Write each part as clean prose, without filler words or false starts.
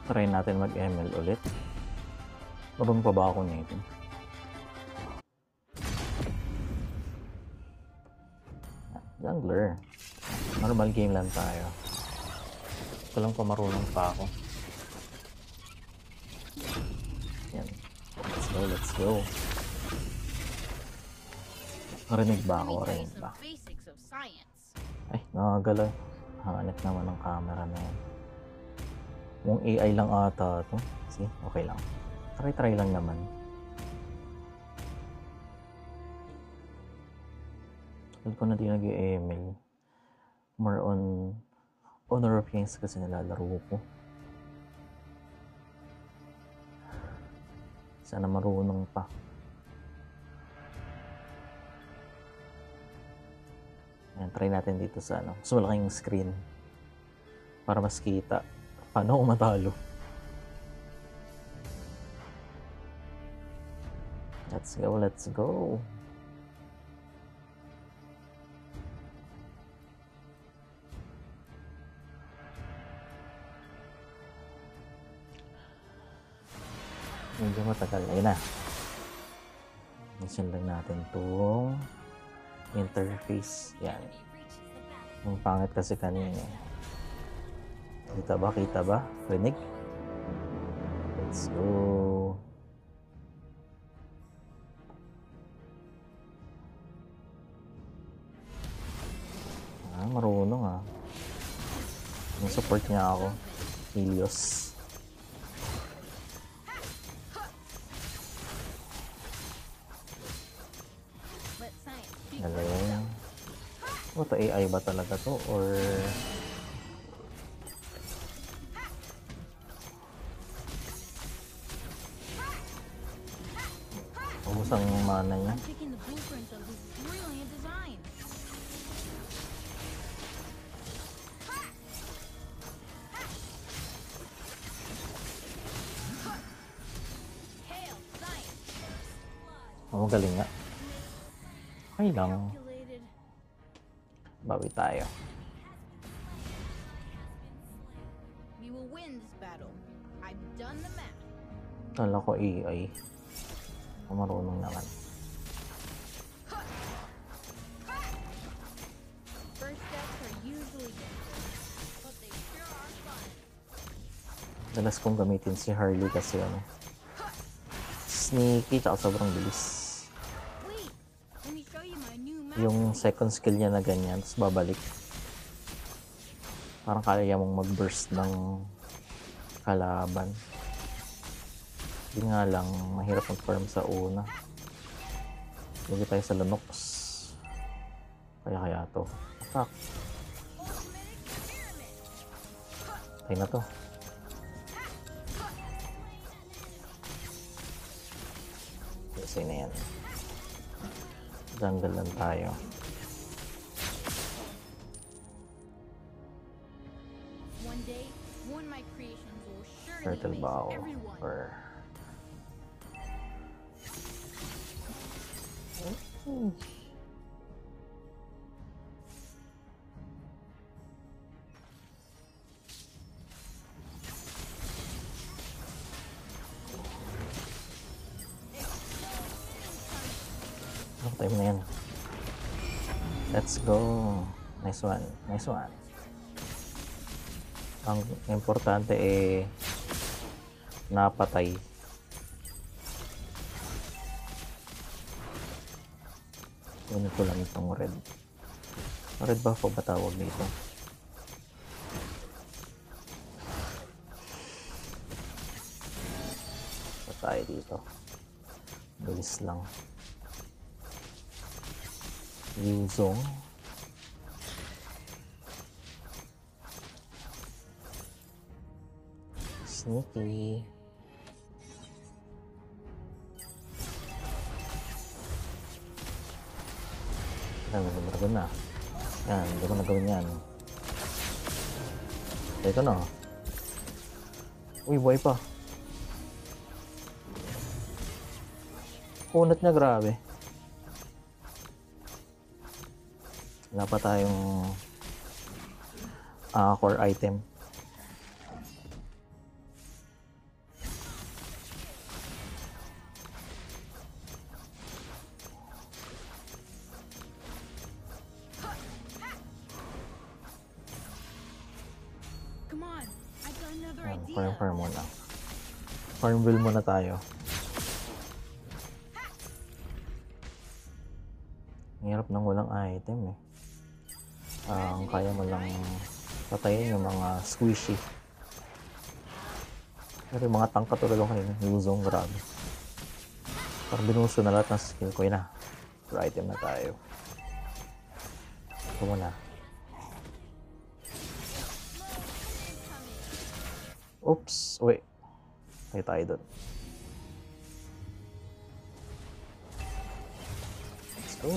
Try natin mag-ML ulit. Marunong pa ba ako nito? Jungler. Normal game lang tayo. Ito lang pa marunong pa ako. Yan. Let's go. Narinig ba ako? Narinig ba? Ay, nakagalaw. Hanganit naman ng camera na yan. Kung AI lang ata ito. See? Okay lang. Try lang naman. Tagal ko na di nag-ML. More on Honor of Kings kasi nilalaro ko. Sana marunong pa. Ayan, try natin dito sa ano. Mas malaking screen. Para mas kita. Paano ako matalo? Let's go, let's go. Medyo matagal. Ayun na. Mission lang natin itong interface. Yan. Yung pangit kasi kanina. Kita ba? Kita ba? Rinig? Let's go. Marunong ah. Yung support niya ako. Helios. Galing. Ano to? AI ba talaga to? Or ubos ang mana niya. Magaling nga. Okay lang. Bawi tayo. Kala ko AI. Marunong naman. Dalas kong gamitin si Harley kasi ano. Sneaky tsaka sobrang bilis. Yung second skill niya na ganyan, tapos babalik. Parang kaya mong mag-burst ng kalaban. Hindi nga lang, mahirap mag-farm sa una. Lagi tayo sa Lunox. Kaya to. Attack. Tayo na to. Kasi na yan. Jungle lang tayo. Turtle ba ako? Or time na yan. Let's go. Nice one. Nice one. Ang importante napatay. Kunin ko lang itong red. Red buff ba tawag dito? Patay dito. Bilis lang. Yuzong. Sneaky. Dragon na. Yan, hindi ko nagawin yan. Ito na. Uy, buhay pa. Kunat niya, grabe. Wala pa tayong core item. Ayan, farm muna. Farmville muna tayo. Ang hirap nang walang item eh. Ang kaya mo lang patayin yung mga squishy. Pero yung mga tank katulad ko kanina, Yuzong, grabe. Parang binuso na lahat ng skill ko. Yun na. For item na tayo. Ito muna. Oops! Wait. Tayo doon. Let's go!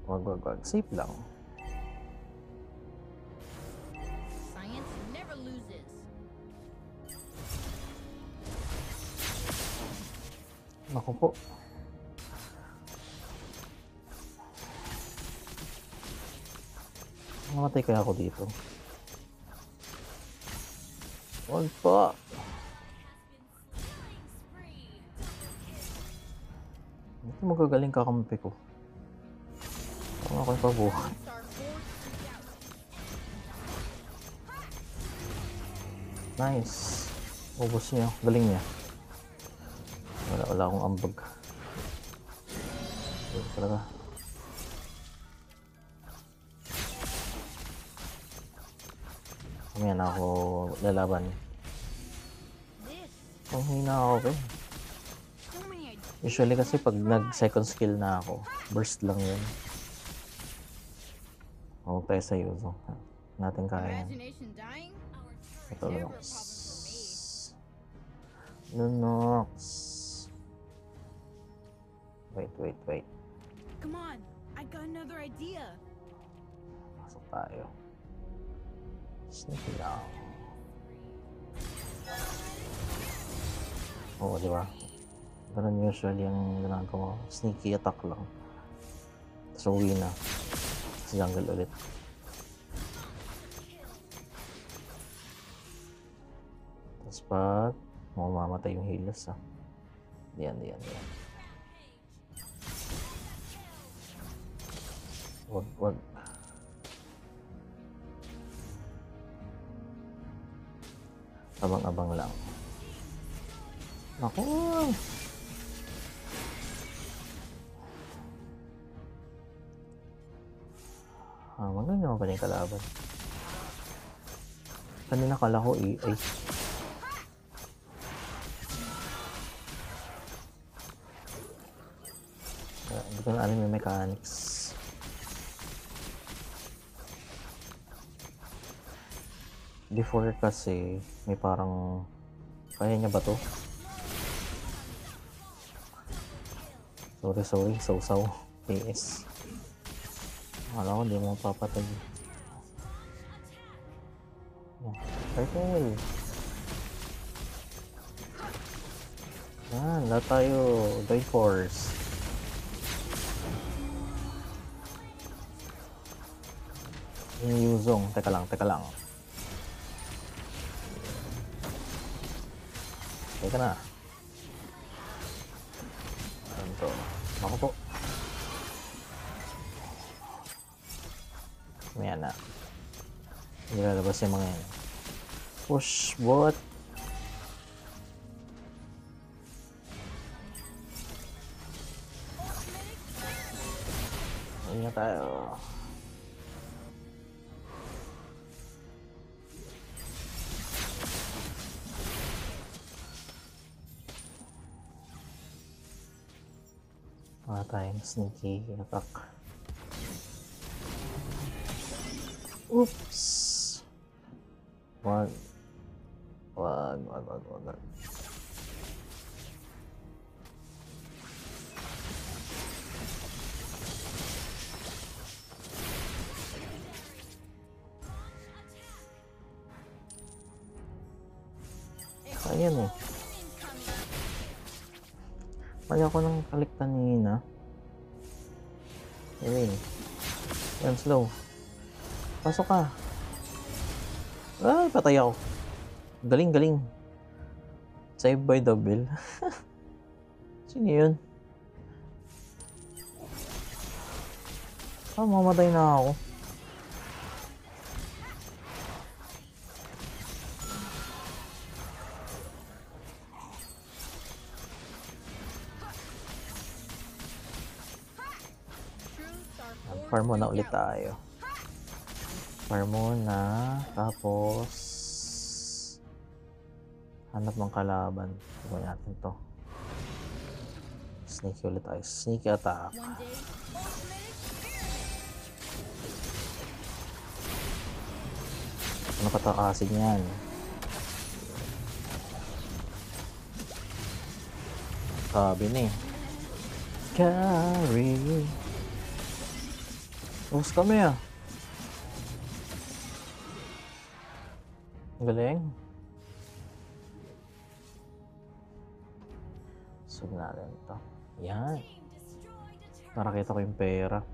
Wag. Safe lang. Science never loses. Naku po. Mamatay kaya ako dito. Wag pa. Ito magagaling kakampi ko. Parang ako yung pabuhat. Nice. Ubus niya. Galing niya. Wala akong ambag. Ito talaga. Mamaya na ako lalaban. Ang hina ako eh. Usually kasi pag nag-second skill na ako, burst lang yun. O tayo sa Yuzo. Natin kaya yan. Ito Lunox. Lunox. Wait. Come on, I got another idea. Pasok tayo. Sneaky lang. Oo, di ba? Ganun usually yung ginagawa. Sneaky attack lang. Tapos uwi na. Sa jungle ulit. Tapos pag mamamatay yung healers ah. Diyan. Wag. Abang-abang lang. Ako. Magaling naman pala yung kalaban. Kanina kala ko AI. Hindi ko na alam yung mechanics. Before kasi may parang kaya niya ba to? Sorry, sausaw. PS. Akala ko hindi mo mapapatay. Turtle. Yan, lahat tayo. Die Force. Yung Yuzong. Teka lang. Teka na. Ano to? Ako po. Ayan na. Hindi lalabas yung mga yan. Push bot. Ayan tayo. Wala tayong sneaky attack. Oops! Wag. Ayan eh. Mali ako ng kalik kanina. Anyway. Yan, slow. Pasok ka. Ay, patay ako. Galing. Save by double. Sino yun? Mamatay na ako. Farm muna ulit tayo. Farm muna. Tapos hanap ng kalaban. Gawin natin to. Sneaky ulit tayo. Sneaky attack. One day, ultimate experience. Ano katakasin yan? Sabi ni. Carry. Ubus kami ah. Galing. Sub natin to. Yan. Para kita ko yung pera.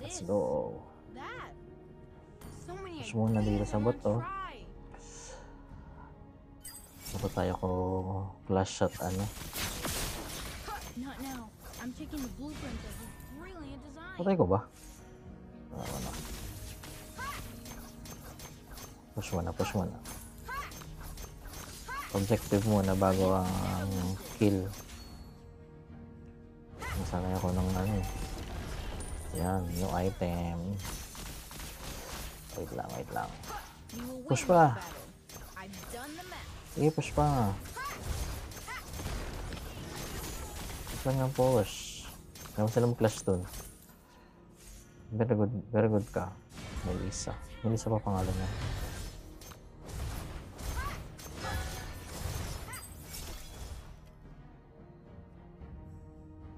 Let's go. That. So many Push muna dito sa bot to. try. Dapat tayo ko flash shot ano. Not now. I'm taking the blueprint of his brilliant design. Patay ko ba? Ano. Push muna, push muna. Objective muna bago ang kill. Masanay ako ng ano. Yan, new item. Wait lang, wait lang. You will win Push this pa. battle. I've done the math. Sige, push pa. Push lang ng push. Kaya sila mag-clash dun. Very good ka. Melissa. Melissa pa pangalan niya.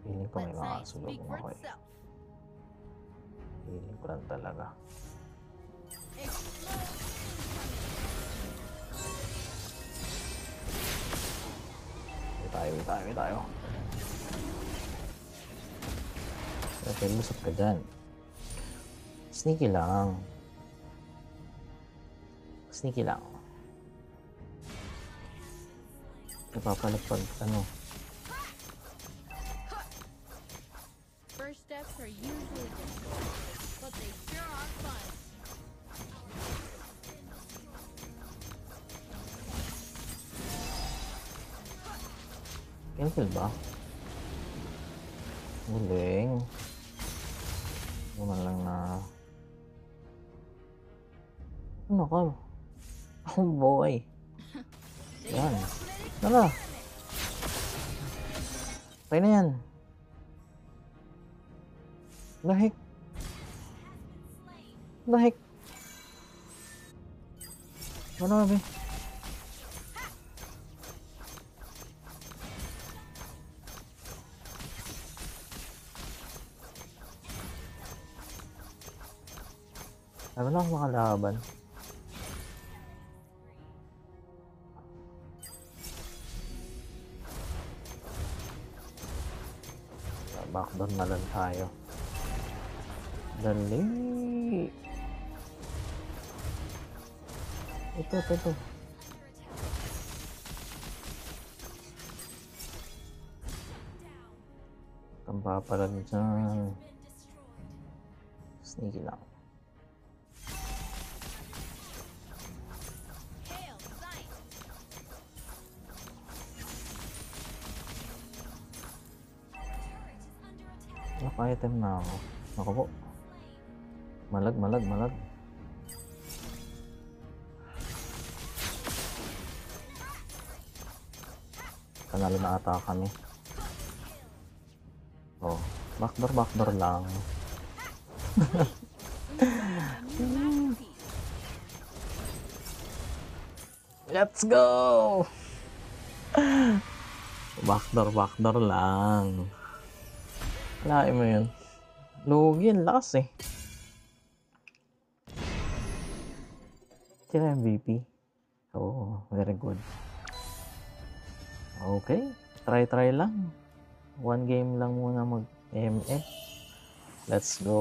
Feeling ko may Let mga science sulog speak mo for ako eh. itself. Feeling ko lang talaga. Wait tayo. Okay, lusot ka dyan. Sneaky lang. Sneaky lang. Napapalag pag ano. First steps are usually difficult, but they sure are fun. Cancel ba? Galing. Ano lang na... Ano ka? Oh boy. Yan. Tara. Patay na yan. Lahik. Lahik. Marami. Ano na ako makalaban? Backdoor na lang tayo. Dali. Ito. Tamba pala dyan. Sneaky lang. Hail, science! Naka-item na ako. Ako po. Malag. Panalo na ata kami. Oh, backdoor lang. Let's go! Backdoor lang. Alain mo yun. Lugi yun, lakas eh. Sila MVP. Oh, very good. Okay, try lang. One game lang muna mag-MF. Let's go.